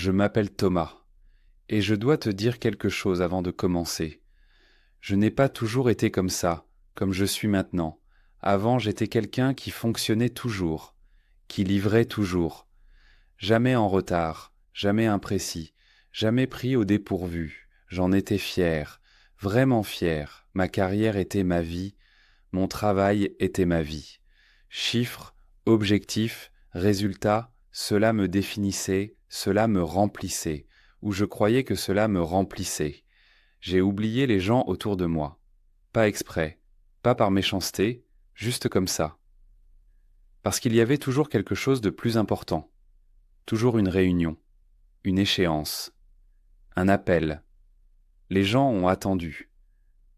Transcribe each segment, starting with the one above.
Je m'appelle Thomas, et je dois te dire quelque chose avant de commencer. Je n'ai pas toujours été comme ça, comme je suis maintenant. Avant, j'étais quelqu'un qui fonctionnait toujours, qui livrait toujours. Jamais en retard, jamais imprécis, jamais pris au dépourvu. J'en étais fier, vraiment fier. Ma carrière était ma vie, mon travail était ma vie. Chiffres, objectifs, résultats, cela me définissait, cela me remplissait, ou je croyais que cela me remplissait. J'ai oublié les gens autour de moi. Pas exprès, pas par méchanceté, juste comme ça. Parce qu'il y avait toujours quelque chose de plus important. Toujours une réunion, une échéance, un appel. Les gens ont attendu.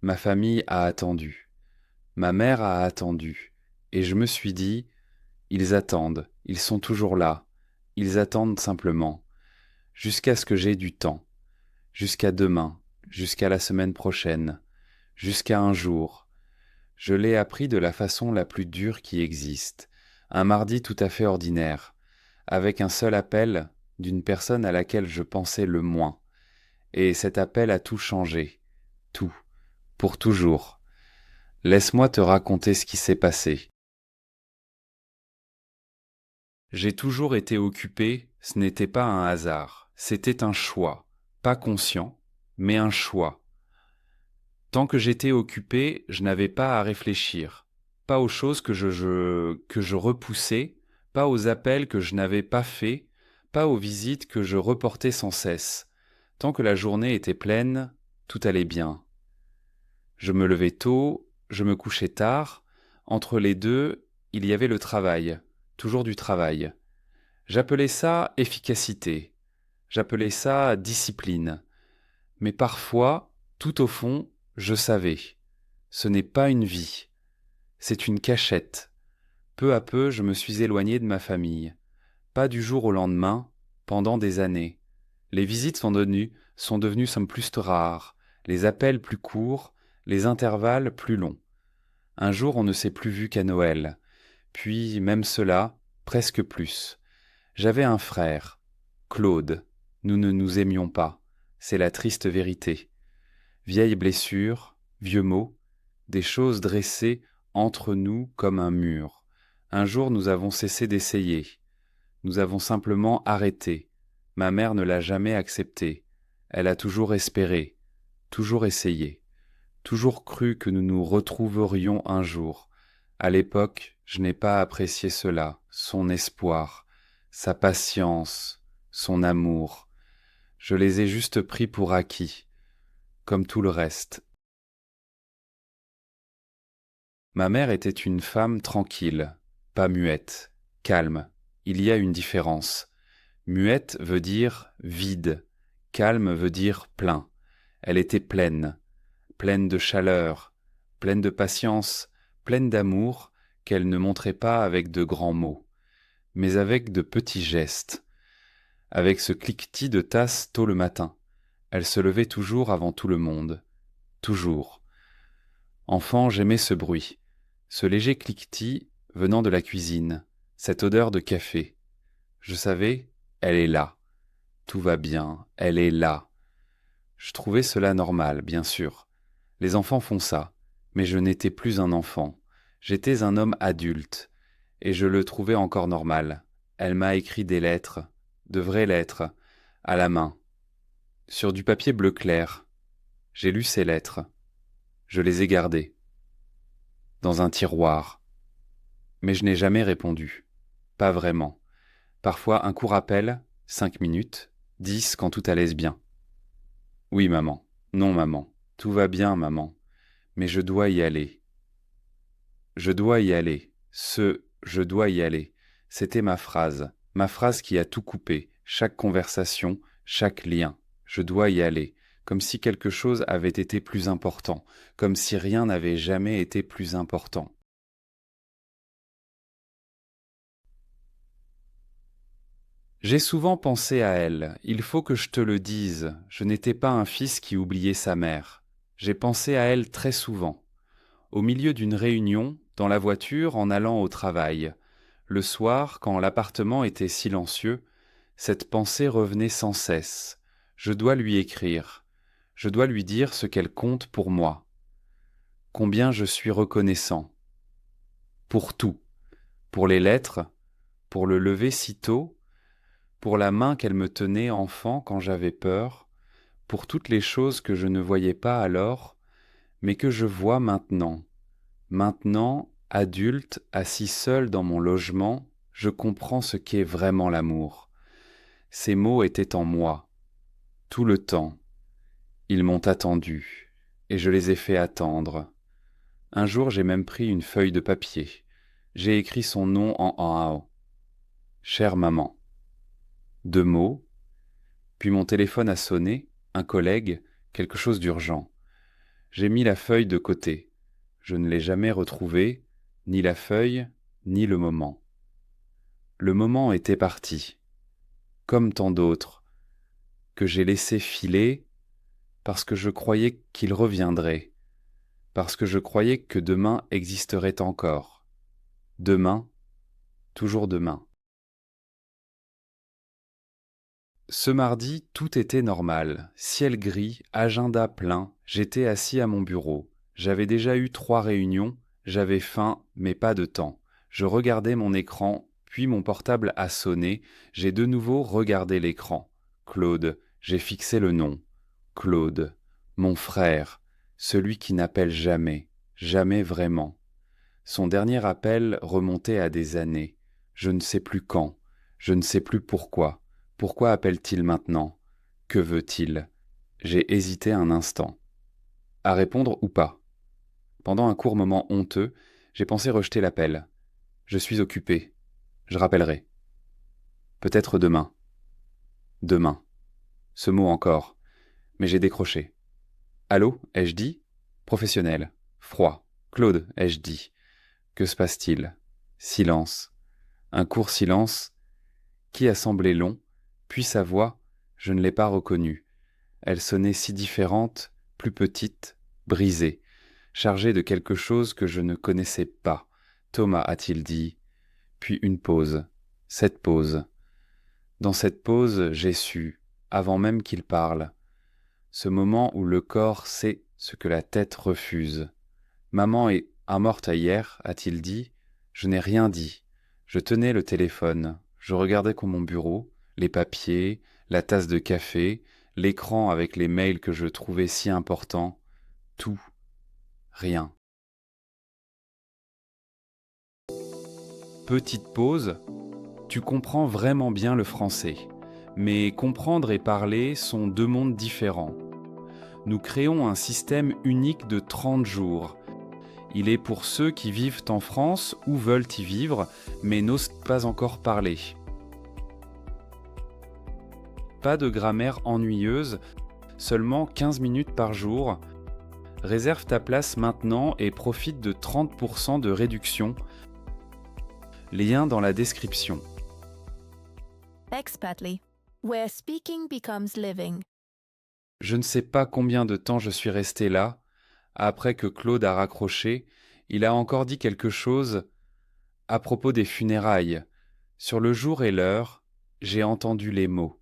Ma famille a attendu. Ma mère a attendu. Et je me suis dit, ils attendent, ils sont toujours là. Ils attendent simplement. Jusqu'à ce que j'aie du temps. Jusqu'à demain. Jusqu'à la semaine prochaine. Jusqu'à un jour. Je l'ai appris de la façon la plus dure qui existe. Un mardi tout à fait ordinaire. Avec un seul appel d'une personne à laquelle je pensais le moins. Et cet appel a tout changé. Tout. Pour toujours. Laisse-moi te raconter ce qui s'est passé. J'ai toujours été occupé, ce n'était pas un hasard, c'était un choix. Pas conscient, mais un choix. Tant que j'étais occupé, je n'avais pas à réfléchir. Pas aux choses que je repoussais, pas aux appels que je n'avais pas faits, pas aux visites que je reportais sans cesse. Tant que la journée était pleine, tout allait bien. Je me levais tôt, je me couchais tard. Entre les deux, il y avait le travail, toujours du travail. J'appelais ça efficacité, j'appelais ça discipline. Mais parfois, tout au fond, je savais. Ce n'est pas une vie, c'est une cachette. Peu à peu, je me suis éloigné de ma famille. Pas du jour au lendemain, pendant des années. Les visites sont devenues somme plus rares, les appels plus courts, les intervalles plus longs. Un jour, on ne s'est plus vu qu'à Noël. Puis, même cela, presque plus. J'avais un frère, Claude. Nous ne nous aimions pas. C'est la triste vérité. Vieille blessure, vieux mots, des choses dressées entre nous comme un mur. Un jour, nous avons cessé d'essayer. Nous avons simplement arrêté. Ma mère ne l'a jamais accepté. Elle a toujours espéré, toujours essayé, toujours cru que nous nous retrouverions un jour. À l'époque, je n'ai pas apprécié cela, son espoir, sa patience, son amour. Je les ai juste pris pour acquis, comme tout le reste. Ma mère était une femme tranquille, pas muette, calme. Il y a une différence. Muette veut dire vide, calme veut dire plein. Elle était pleine, pleine de chaleur, pleine de patience, pleine d'amour qu'elle ne montrait pas avec de grands mots, mais avec de petits gestes, avec ce cliquetis de tasse tôt le matin. Elle se levait toujours avant tout le monde, toujours. Enfant, j'aimais ce bruit, ce léger cliquetis venant de la cuisine, cette odeur de café. Je savais, elle est là. Tout va bien, elle est là. Je trouvais cela normal, bien sûr. Les enfants font ça, mais je n'étais plus un enfant. J'étais un homme adulte, et je le trouvais encore normal. Elle m'a écrit des lettres, de vraies lettres, à la main, sur du papier bleu clair. J'ai lu ces lettres. Je les ai gardées, dans un tiroir. Mais je n'ai jamais répondu. Pas vraiment. Parfois un court appel, 5 minutes, 10 quand tout allait bien. Oui, maman. Non, maman. Tout va bien, maman. Mais je dois y aller. Je dois y aller. Je dois y aller. C'était ma phrase qui a tout coupé, chaque conversation, chaque lien. Je dois y aller, comme si quelque chose avait été plus important, comme si rien n'avait jamais été plus important. J'ai souvent pensé à elle, il faut que je te le dise, je n'étais pas un fils qui oubliait sa mère. J'ai pensé à elle très souvent. Au milieu d'une réunion, dans la voiture en allant au travail. Le soir, quand l'appartement était silencieux, Cette pensée revenait sans cesse. Je dois lui écrire. Je dois lui dire ce qu'elle compte pour moi. Combien je suis reconnaissant. Pour tout. Pour les lettres, pour le lever si tôt, pour la main qu'elle me tenait enfant quand j'avais peur, pour toutes les choses que je ne voyais pas alors, mais que je vois maintenant. Maintenant, adulte, assis seul dans mon logement, je comprends ce qu'est vraiment l'amour. Ces mots étaient en moi, tout le temps. Ils m'ont attendu, et je les ai fait attendre. Un jour, j'ai même pris une feuille de papier. J'ai écrit son nom en hao. Chère maman. 2 mots, puis mon téléphone a sonné, un collègue, quelque chose d'urgent. J'ai mis la feuille de côté. Je ne l'ai jamais retrouvée, ni la feuille, ni le moment. Le moment était parti, comme tant d'autres, que j'ai laissé filer parce que je croyais qu'il reviendrait, parce que je croyais que demain existerait encore. Demain, toujours demain. Ce mardi, tout était normal. Ciel gris, agenda plein, j'étais assis à mon bureau. J'avais déjà eu 3 réunions, j'avais faim, mais pas de temps. Je regardais mon écran, puis mon portable a sonné, j'ai de nouveau regardé l'écran. Claude, j'ai fixé le nom. Claude, mon frère, celui qui n'appelle jamais, jamais vraiment. Son dernier appel remontait à des années. Je ne sais plus quand, je ne sais plus pourquoi. Pourquoi appelle-t-il maintenant? Que veut-il? J'ai hésité un instant. À répondre ou pas? Pendant un court moment honteux, j'ai pensé rejeter l'appel. Je suis occupé. Je rappellerai. Peut-être demain. Demain. Ce mot encore. Mais j'ai décroché. Allô, ai-je dit? Professionnel. Froid. Claude, ai-je dit. Que se passe-t-il? Silence. Un court silence qui a semblé long, puis sa voix, je ne l'ai pas reconnue. Elle sonnait si différente, plus petite, brisée, chargée de quelque chose que je ne connaissais pas. Thomas, a-t-il dit. Puis une pause. Cette pause. Dans cette pause, j'ai su, avant même qu'il parle, ce moment où le corps sait ce que la tête refuse. Maman est morte hier, a-t-il dit. Je n'ai rien dit. Je tenais le téléphone. Je regardais comme mon bureau, les papiers, la tasse de café, l'écran avec les mails que je trouvais si importants. Tout. Rien. Petite pause. Tu comprends vraiment bien le français. Mais comprendre et parler sont 2 mondes différents. Nous créons un système unique de 30 jours. Il est pour ceux qui vivent en France ou veulent y vivre, mais n'osent pas encore parler. Pas de grammaire ennuyeuse, seulement 15 minutes par jour. Réserve ta place maintenant et profite de 30% de réduction. Lien dans la description. Expatly, where speaking becomes living. Je ne sais pas combien de temps je suis resté là. Après que Claude a raccroché, il a encore dit quelque chose à propos des funérailles. Sur le jour et l'heure, j'ai entendu les mots.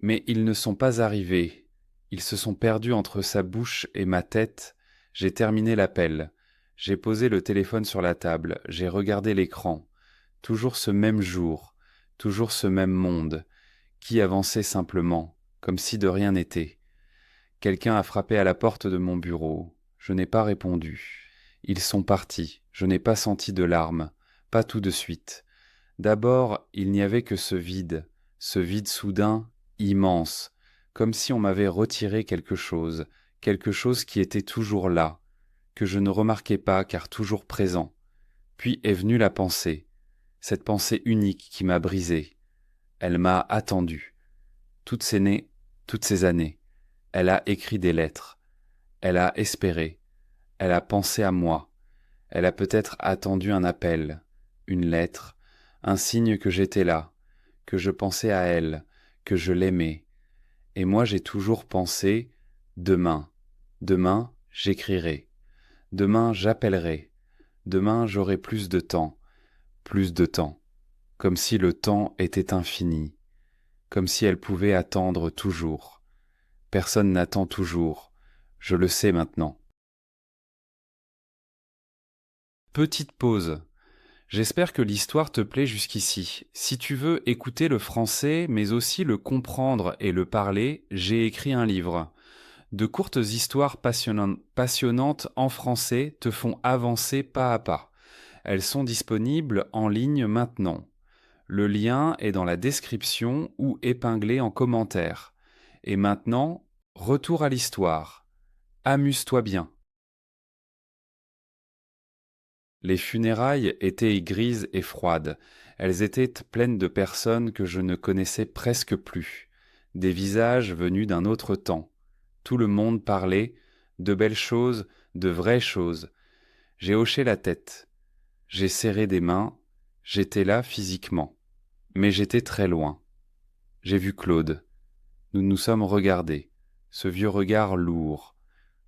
Mais ils ne sont pas arrivés. Ils se sont perdus entre sa bouche et ma tête. J'ai terminé l'appel. J'ai posé le téléphone sur la table. J'ai regardé l'écran. Toujours ce même jour, toujours ce même monde, qui avançait simplement, comme si de rien n'était. Quelqu'un a frappé à la porte de mon bureau. Je n'ai pas répondu. Ils sont partis. Je n'ai pas senti de larmes. Pas tout de suite. D'abord, il n'y avait que ce vide soudain, immense, comme si on m'avait retiré quelque chose qui était toujours là, que je ne remarquais pas car toujours présent. Puis est venue la pensée, cette pensée unique qui m'a brisé. Elle m'a attendu. Toutes ces années, elle a écrit des lettres. Elle a espéré. Elle a pensé à moi. Elle a peut-être attendu un appel, une lettre, un signe que j'étais là, que je pensais à elle, que je l'aimais. Et moi j'ai toujours pensé, demain, demain j'écrirai, demain j'appellerai, demain j'aurai plus de temps, comme si le temps était infini. comme si elle pouvait attendre toujours. Personne n'attend toujours, je le sais maintenant. Petite pause. J'espère que l'histoire te plaît jusqu'ici. Si tu veux écouter le français, mais aussi le comprendre et le parler, j'ai écrit un livre. De courtes histoires passionnantes en français te font avancer pas à pas. Elles sont disponibles en ligne maintenant. Le lien est dans la description ou épinglé en commentaire. Et maintenant, retour à l'histoire. Amuse-toi bien. Les funérailles étaient grises et froides. Elles étaient pleines de personnes que je ne connaissais presque plus. Des visages venus d'un autre temps. Tout le monde parlait, de belles choses, de vraies choses. J'ai hoché la tête. J'ai serré des mains. J'étais là physiquement. Mais j'étais très loin. J'ai vu Claude. Nous nous sommes regardés. Ce vieux regard lourd.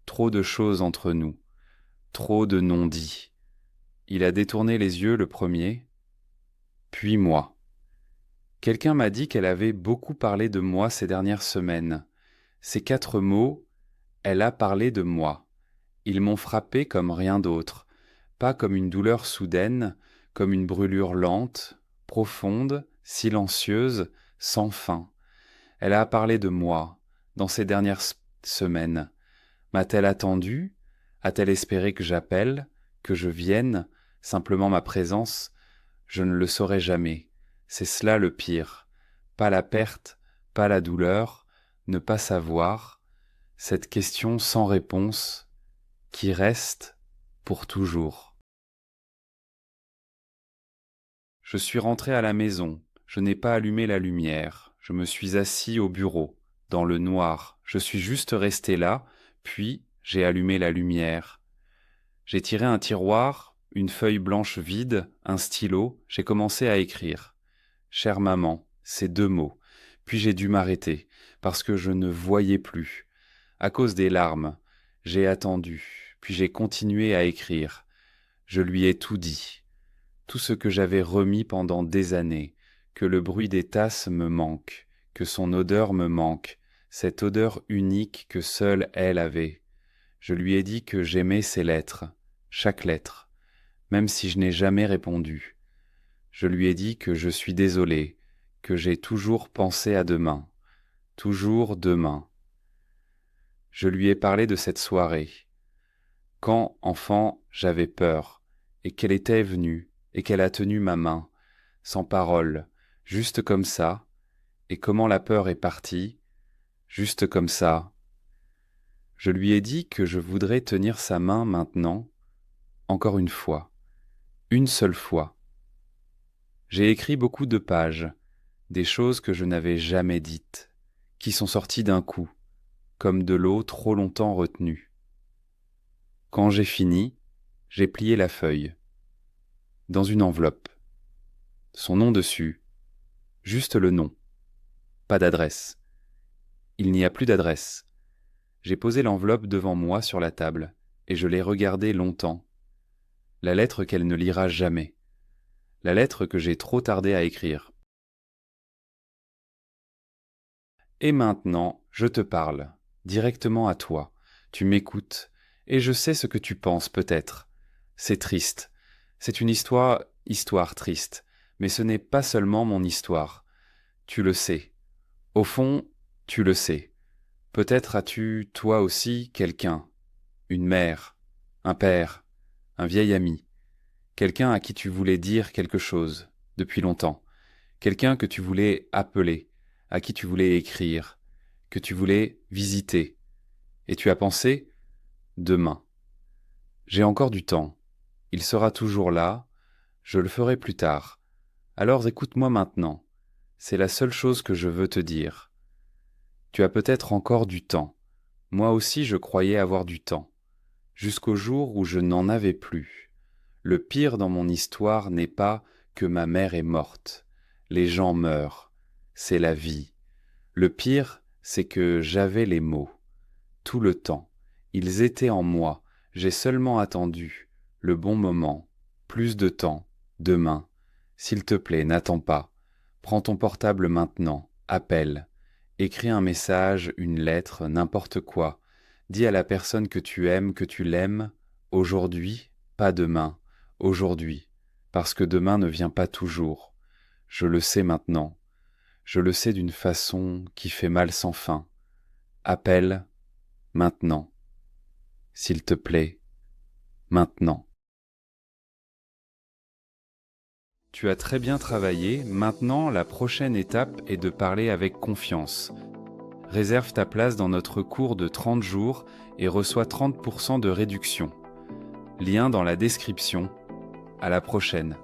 Trop de choses entre nous. Trop de non-dits. Il a détourné les yeux le premier, puis moi. Quelqu'un m'a dit qu'elle avait beaucoup parlé de moi ces dernières semaines. Ces 4 mots, elle a parlé de moi. Ils m'ont frappé comme rien d'autre, pas comme une douleur soudaine, comme une brûlure lente, profonde, silencieuse, sans fin. Elle a parlé de moi, dans ces dernières semaines. M'a-t-elle attendu? A-t-elle espéré que j'appelle, que je vienne? Simplement ma présence, je ne le saurai jamais. C'est cela le pire. Pas la perte, pas la douleur, ne pas savoir, cette question sans réponse qui reste pour toujours. Je suis rentré à la maison, je n'ai pas allumé la lumière, je me suis assis au bureau, dans le noir, je suis juste resté là, puis j'ai allumé la lumière. J'ai tiré un tiroir, une feuille blanche vide, un stylo, j'ai commencé à écrire. Chère maman, ces 2 mots. Puis j'ai dû m'arrêter, parce que je ne voyais plus. À cause des larmes, j'ai attendu, puis j'ai continué à écrire. Je lui ai tout dit. Tout ce que j'avais remis pendant des années, que le bruit des tasses me manque, que son odeur me manque, cette odeur unique que seule elle avait. Je lui ai dit que j'aimais ses lettres, chaque lettre, même si je n'ai jamais répondu. Je lui ai dit que je suis désolé, que j'ai toujours pensé à demain, toujours demain. Je lui ai parlé de cette soirée, quand, enfant, j'avais peur, et qu'elle était venue, et qu'elle a tenu ma main, sans parole, juste comme ça, et comment la peur est partie, juste comme ça. Je lui ai dit que je voudrais tenir sa main maintenant, encore une seule fois. J'ai écrit beaucoup de pages, des choses que je n'avais jamais dites, qui sont sorties d'un coup, comme de l'eau trop longtemps retenue. Quand j'ai fini, j'ai plié la feuille, dans une enveloppe. Son nom dessus, juste le nom, pas d'adresse. Il n'y a plus d'adresse. J'ai posé l'enveloppe devant moi sur la table, et je l'ai regardée longtemps. La lettre qu'elle ne lira jamais. La lettre que j'ai trop tardé à écrire. Et maintenant, je te parle, directement à toi. Tu m'écoutes, et je sais ce que tu penses peut-être. C'est triste. C'est une histoire triste. Mais ce n'est pas seulement mon histoire. Tu le sais. Au fond, tu le sais. Peut-être as-tu, toi aussi, quelqu'un. Une mère, un père, un vieil ami. Quelqu'un à qui tu voulais dire quelque chose, depuis longtemps. Quelqu'un que tu voulais appeler, à qui tu voulais écrire, que tu voulais visiter. Et tu as pensé, demain. J'ai encore du temps. Il sera toujours là. Je le ferai plus tard. Alors écoute-moi maintenant. C'est la seule chose que je veux te dire. Tu as peut-être encore du temps. Moi aussi je croyais avoir du temps. Jusqu'au jour où je n'en avais plus. Le pire dans mon histoire n'est pas que ma mère est morte. Les gens meurent. C'est la vie. Le pire, c'est que j'avais les mots. Tout le temps. Ils étaient en moi. J'ai seulement attendu. Le bon moment. Plus de temps. Demain. S'il te plaît, n'attends pas. Prends ton portable maintenant. Appelle. Écris un message, une lettre, n'importe quoi. Dis à la personne que tu aimes, que tu l'aimes, aujourd'hui, pas demain, aujourd'hui, parce que demain ne vient pas toujours. Je le sais maintenant. Je le sais d'une façon qui fait mal sans fin. Appelle, maintenant. S'il te plaît, maintenant. Tu as très bien travaillé, maintenant la prochaine étape est de parler avec confiance. Réserve ta place dans notre cours de 30 jours et reçois 30% de réduction. Lien dans la description. À la prochaine.